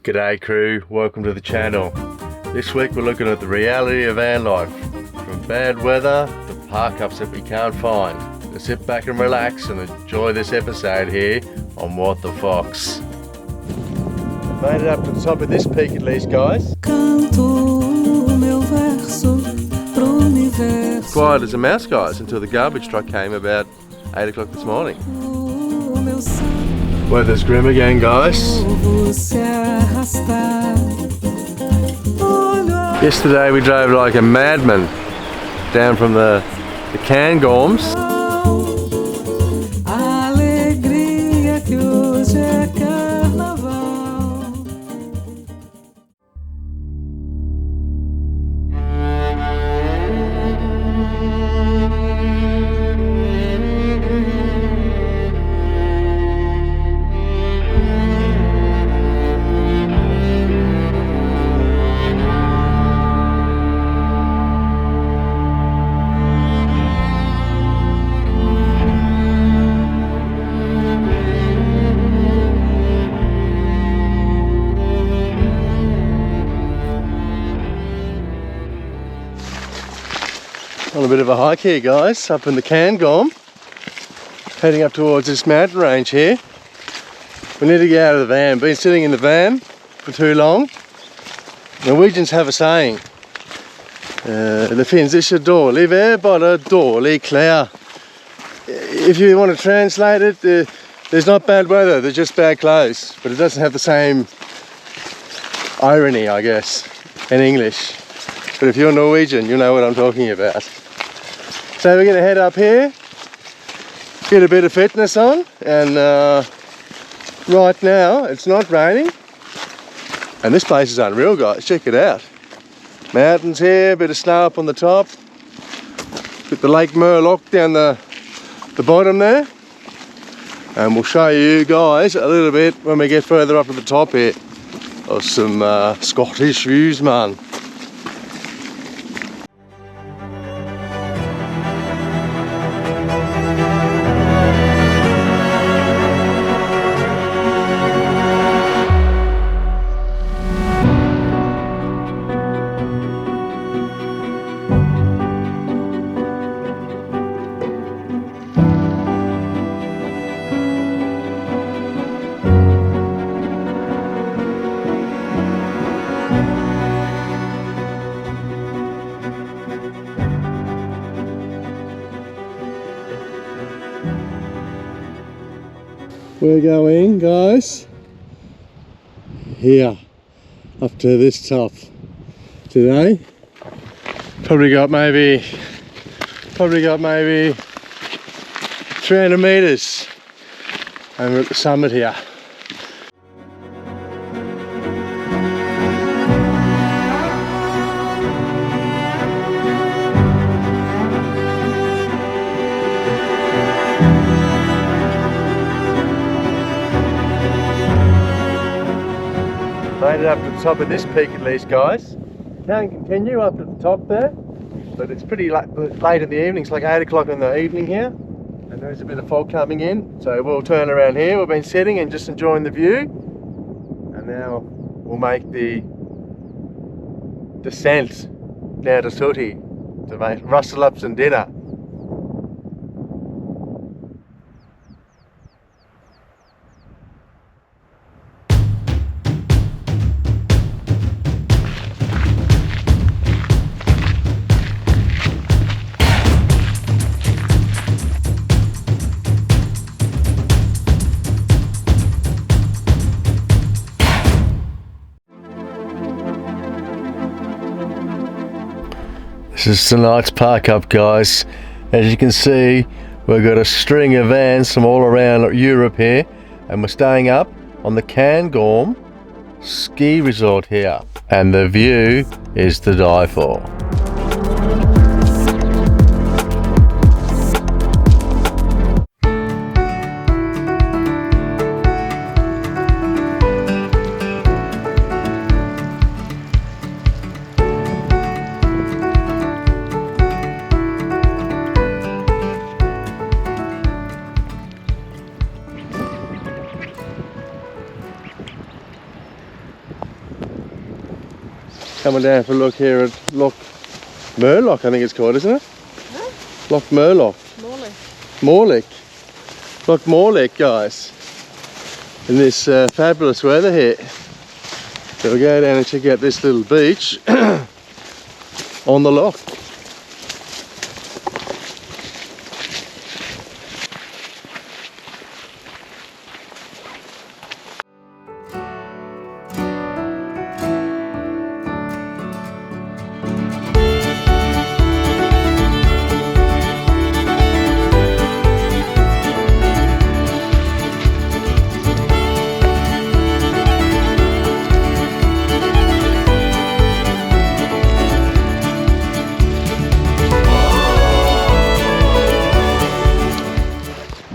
G'day crew, welcome to the channel. This week we're looking at the reality of van life, from bad weather to park ups that we can't find. So sit back and relax and enjoy this episode here on What the Fox. Made it up to the top of this peak at least, guys. Quiet as a mouse, guys, until the garbage truck came about 8 o'clock this morning. Weather's grim again, guys. Yesterday we drove like a madman down from the Cairngorms. On a bit of a hike here, guys, up in the Cairngorm, heading up towards this mountain range here. We need to get out of the van. Been sitting in the van for too long. Norwegians have a saying, det finns inte dålig bara dålig kläder. If you want to translate it, there's not bad weather, there's just bad clothes, but it doesn't have the same irony, I guess, in English. But if you're Norwegian, you know what I'm talking about. So we're going to head up here, get a bit of fitness on, and right now it's not raining. And this place is unreal, guys, check it out. Mountains here, a bit of snow up on the top. Got the Lake Morlich down the bottom there. And we'll show you guys a little bit when we get further up to the top here of some Scottish views, man. We're going, guys, here up to this top today. Probably got maybe 300 meters, and we're at the summit here. Made it up to the top of this peak at least, guys. Can't continue up to the top there, but it's pretty late in the evening. It's like 8 o'clock in the evening here, and there's a bit of fog coming in, so we'll turn around here. We've been sitting and just enjoying the view, and now we'll make the descent down to Sooty to rustle up some dinner. This is tonight's park up, guys. As you can see, we've got a string of vans from all around Europe here, and we're staying up on the Cairngorm ski resort here, and the view is to die for. Coming down for a look here at Loch Morlich, I think it's called, isn't it? Huh? Loch Morlich. Morlich. Morlich. Loch Morlich, guys. In this fabulous weather here. So we'll go down and check out this little beach on the loch.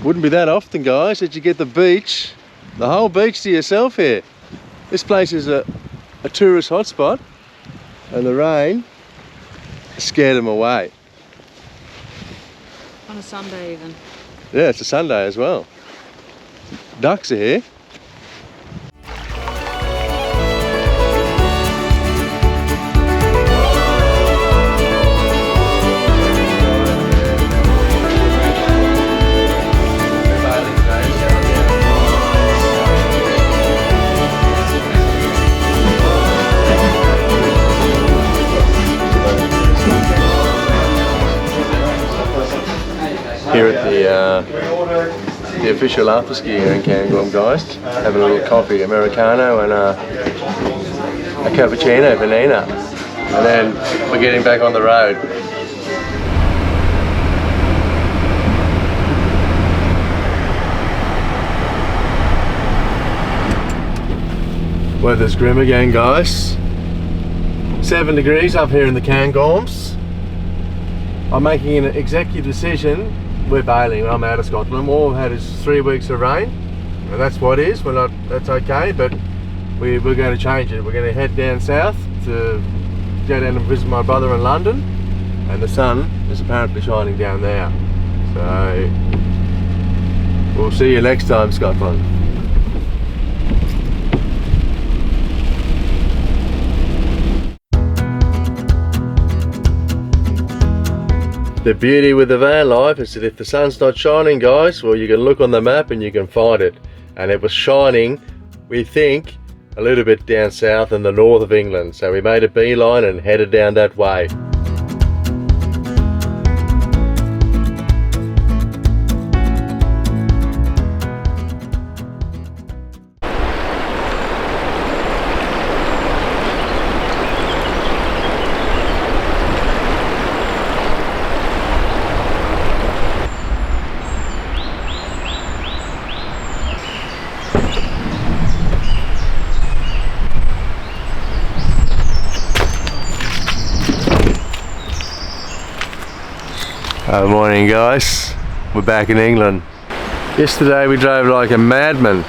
Wouldn't be that often, guys, that you get the beach, the whole beach to yourself here. This place is a tourist hotspot, and the rain scared them away. On a Sunday even. Yeah, it's a Sunday as well. Ducks are here. Here at the official after ski here in Cairngorm, guys. Having a little coffee, Americano and a cappuccino, vanilla. And then we're getting back on the road. Weather's grim again, guys. 7 degrees up here in the Cairngorms. I'm making an executive decision. We're bailing. I'm out of Scotland. All we've had is 3 weeks of rain, and that's what it is. We're not. That's okay, but we're going to change it. We're going to head down south to go down and visit my brother in London, and the sun is apparently shining down there. So we'll see you next time, Scotland. The beauty with the van life is that if the sun's not shining, guys, well, you can look on the map and you can find it. And it was shining, we think, a little bit down south in the north of England. So we made a beeline and headed down that way. Good morning, guys. We're back in England. Yesterday we drove like a madman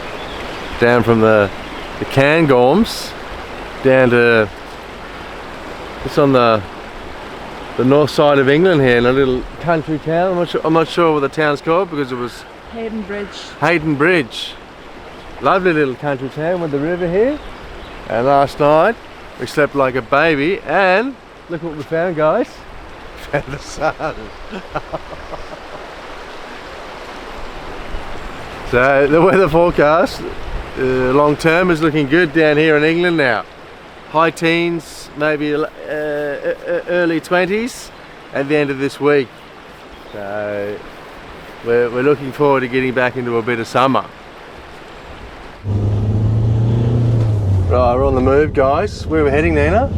down from the Cairngorms down to, it's on the north side of England here in a little country town. I'm not sure what the town's called because it was Hayden Bridge. Hayden Bridge. Lovely little country town with the river here. And last night we slept like a baby, and look what we found, guys. And the sun. So the weather forecast long term is looking good down here in England now. High teens, maybe early 20s at the end of this week. So we're looking forward to getting back into a bit of summer. Right, we're on the move, guys. Where are we heading, Nina?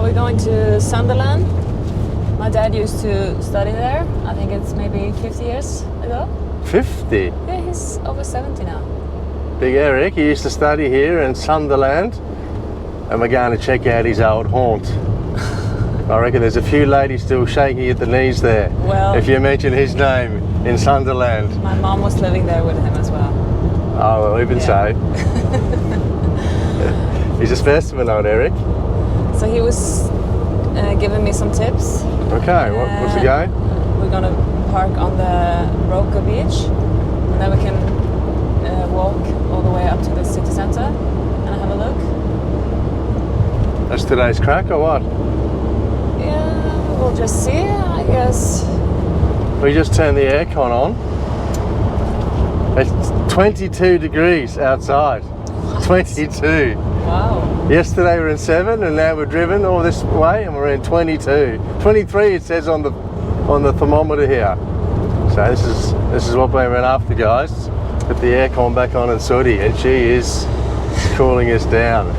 We're going to Sunderland. My dad used to study there. I think it's maybe 50 years ago. 50? Yeah, he's over 70 now. Big Eric, he used to study here in Sunderland, and we're going to check out his old haunt. I reckon there's a few ladies still shaking at the knees there. Well, if you mention his name in Sunderland. My mom was living there with him as well. Oh, well, even so. He's a specimen, old Eric. So he was giving me some tips. Okay, what's the go? We're gonna park on the Roka beach, and then we can walk all the way up to the city centre and have a look. That's today's crack or what? Yeah, we'll just see, I guess. We just turned the aircon on. It's 22 degrees outside. 22. Wow. Yesterday we were in 7 and now we're driven all this way and we're in 22. 23 it says on the thermometer here. So this is what we went after, guys. Put the aircon back on and Sooty, and she is cooling us down.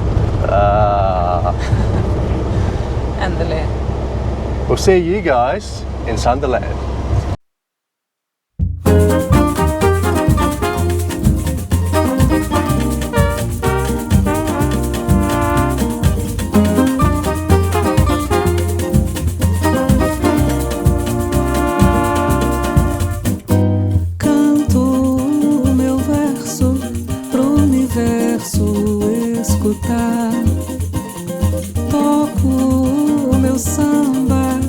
Endelig. We'll see you guys in Sunderland. Toco o meu samba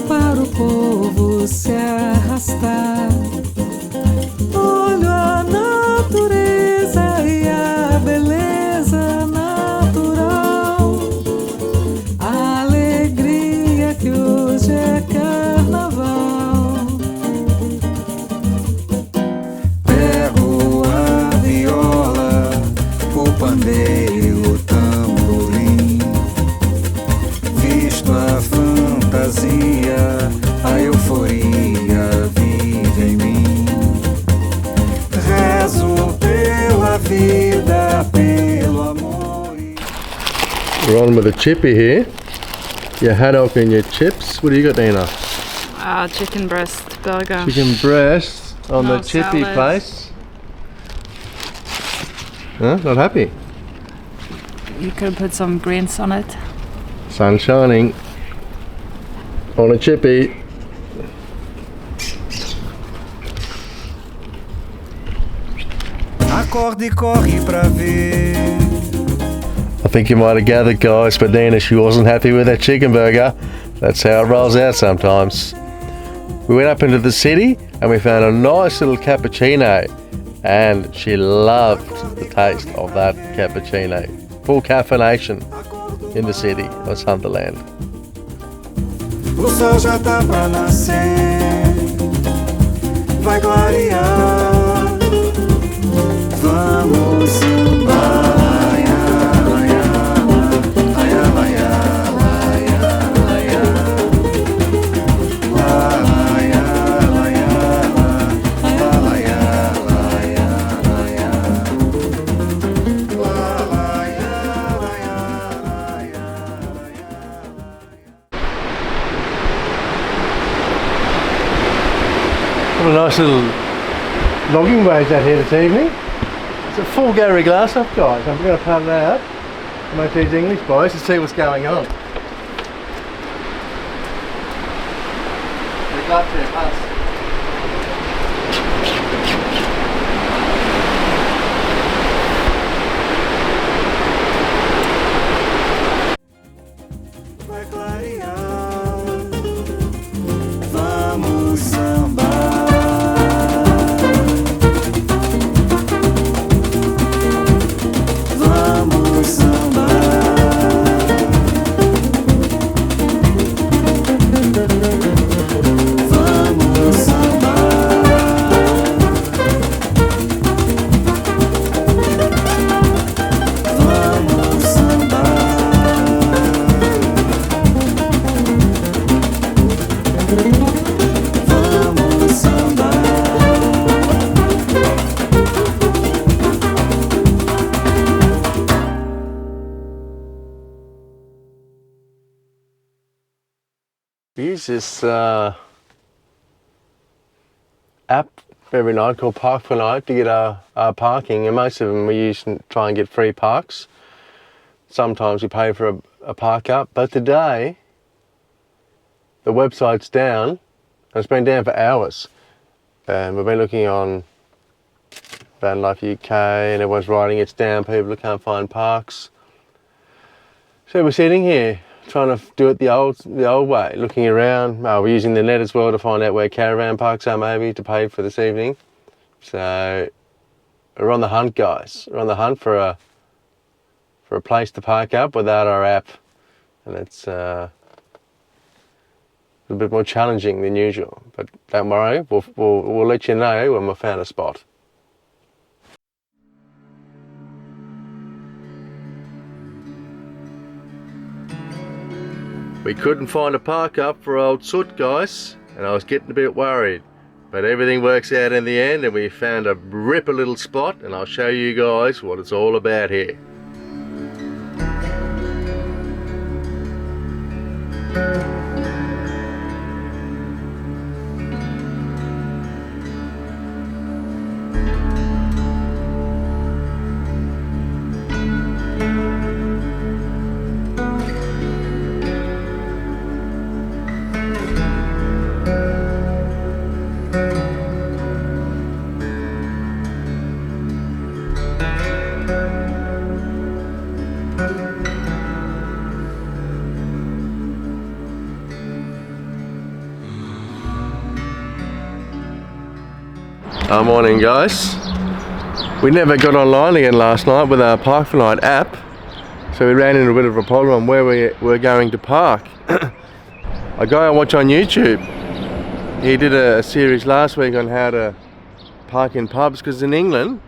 para o povo se arrastar. Olho a natureza e a beleza natural, a alegria que hoje é carnaval. Pego a viola, o pandeiro, o tamborim, visto a fantasia, a euforia vive em mim. Rezo pela vida, pelo amor. We're on with a chippy here. Your haddock and your chips. What do you got, Dana? Chicken breast burger. Chicken breast on No the chippy salad. place. Huh? Not happy? You could put some greens on it. Sun shining on a chippy. Acorde e corre pra ver. I think you might have gathered, guys, but Dana, she wasn't happy with that chicken burger. That's how it rolls out sometimes. We went up into the city and we found a nice little cappuccino, and she loved the taste of that cappuccino. Full caffeination in the city of Sunderland. O sol já tá pra nascer, vai clarear. Vamos sambar. What a nice little logging waves out here this evening. It's a full Gary glass up, guys. I'm going to put it out to make these English boys to see what's going on. They're glad to pass. Vai clarear, vamos sambar. Vamos sambar. Vamos sambar. Vamos sambar. Vamos sambar. We use this app every night called Park for Night to get our parking, and most of them we use to try and get free parks. Sometimes we pay for a park up, but today the website's down, and it's been down for hours. And we've been looking on Vanlife UK and everyone's writing it's down, people can't find parks. So we're sitting here trying to do it the old way, looking around. We're using the net as well to find out where caravan parks are, maybe to pay for this evening. So we're on the hunt, guys. We're on the hunt for a place to park up without our app and it's a bit more challenging than usual. But don't worry, we'll let you know when we've found a spot. We couldn't find a park up for old Soot, guys, and I was getting a bit worried. But everything works out in the end, and we found a ripper little spot, and I'll show you guys what it's all about here. Morning, guys. We never got online again last night with our Park for Night app, so we ran into a bit of a problem on where we were going to park. A guy I watch on YouTube, he did a series last week on how to park in pubs, because in England,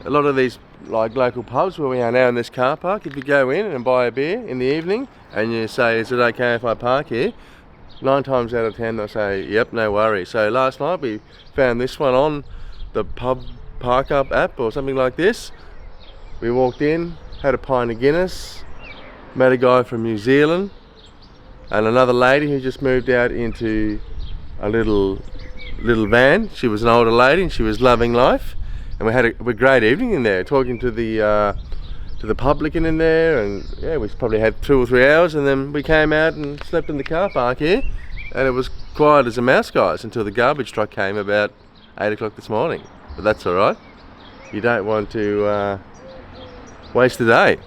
a lot of these like local pubs where we are now in this car park, if you go in and buy a beer in the evening and you say, is it okay if I park here? 9 times out of 10 they'll say, yep, no worries. So last night we found this one on the pub park up app or something like this. We walked in, had a pint of Guinness, met a guy from New Zealand and another lady who just moved out into a little van. She was an older lady and she was loving life, and we had a great evening in there, talking to the publican in there, and yeah, we probably had 2 or 3 hours, and then we came out and slept in the car park here, and it was quiet as a mouse, guys, until the garbage truck came about 8 o'clock this morning. But that's all right. You don't want to waste the day.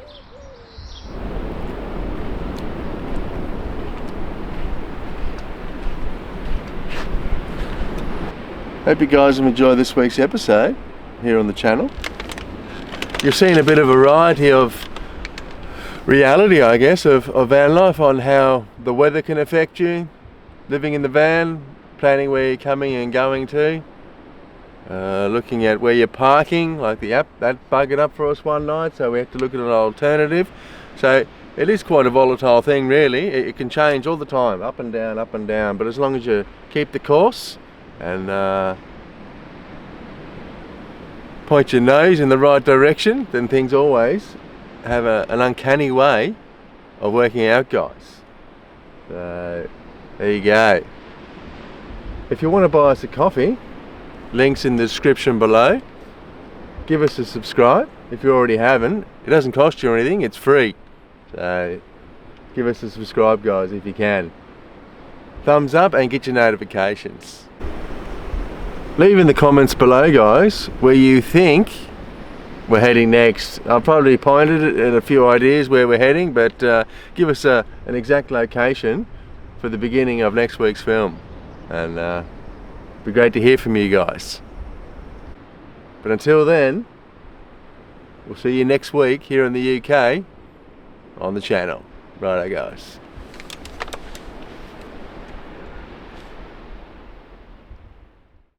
Hope you guys have enjoyed this week's episode here on the channel. You've seen a bit of a variety of reality, I guess, of van life, on how the weather can affect you, living in the van, planning where you're coming and going to, looking at where you're parking, like the app that buggered up for us one night, so we had to look at an alternative. So it is quite a volatile thing, really. It can change all the time, up and down, but as long as you keep the course and point your nose in the right direction, then things always have an uncanny way of working out, guys. So there you go. If you want to buy us a coffee, links in the description below. Give us a subscribe if you already haven't. It doesn't cost you anything, it's free. So give us a subscribe, guys, if you can. Thumbs up and get your notifications. Leave in the comments below, guys, where you think we're heading next. I've probably pointed at a few ideas where we're heading, but give us an exact location for the beginning of next week's film, and it'd be great to hear from you guys. But until then, we'll see you next week here in the UK on the channel. Righto, guys.